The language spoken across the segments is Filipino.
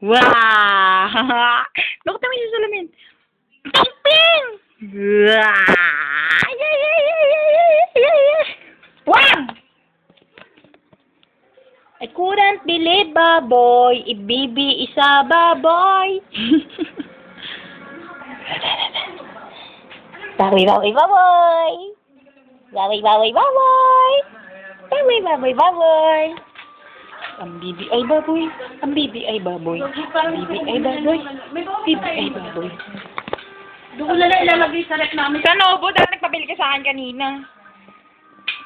Wow! Bakit naman yung salamin? Ping ping! Wow! Wow! I couldn't believe baboy, if baby is a baboy. Baboy, baboy, baboy. Baboy, baboy, baboy. Baboy, baboy, baboy. Ang bibi ay baboy. Ang bibi ay baboy. Ang bibi ay baboy. Bibi ay baboy. Doon ko na lang ilalagay sa rep namin. Sa Novo, dahil nagpabili ka sa akin kanina.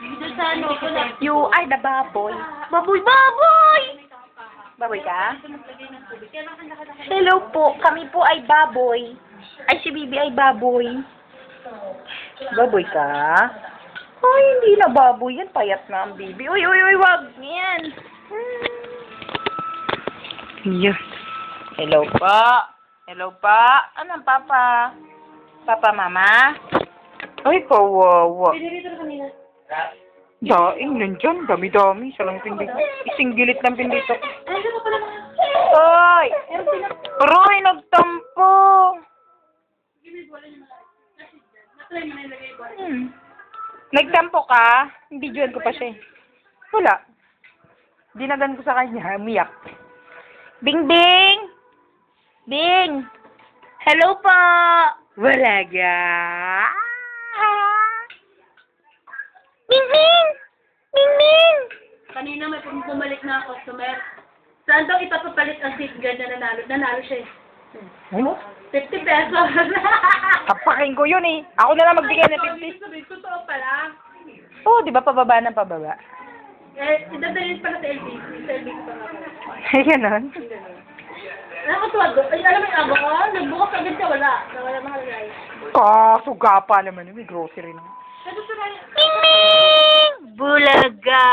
Doon sa ano ko na. You are the baboy. Baboy, baboy! Baboy ka? Hello po, kami po ay baboy. Ay, si Bibi ay baboy. Baboy ka? Ay, hindi na baboy yan. Payat na ang Bibi. Uy, uy, uy, wag. Yan. Yeah. Hello pa. Hello pa. Anong papa? Papa, mama? Ay, kawawa. Pinirito na kanina. Daing, nandyan. Dami-dami. Sa lang pindito. Ising gilit ng pindito. Ano ka pala na? Ay! Roy, nagtampo! Nagtampo ka? Videoan ko pa siya eh. Wala. Dinagan ko sa kanya. Miyak. Bing, Bing! Bing! Hello po! Wala ga? Bing, Bing! Bing, Bing! Kanina may pumalik na customer. Saan daw ipapapalit ang seat guard na nanalo? Nanalo siya eh. Ano? 50 pesos. Tapakin ko yun eh. Ako na lang magbigay ng 50. Sabi, totoo pala. Oo, di ba pababa ng pababa? Eh, idadalhin pala sa LBC. Sa LBC pa nga. Ay, ganon. Nakakatuwa doon. Ay, alam mo yung abo ko? Nagbukas agad siya, wala. Nawala mga lagay. Kasuga pa naman. May grocery na. Kasi sa kanya, Ming Ming! Bulaga!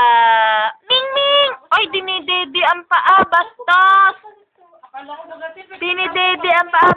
Ming Ming! Ay, dinidede ang paa, bastos! akala ko baga, Dinidede ang paa,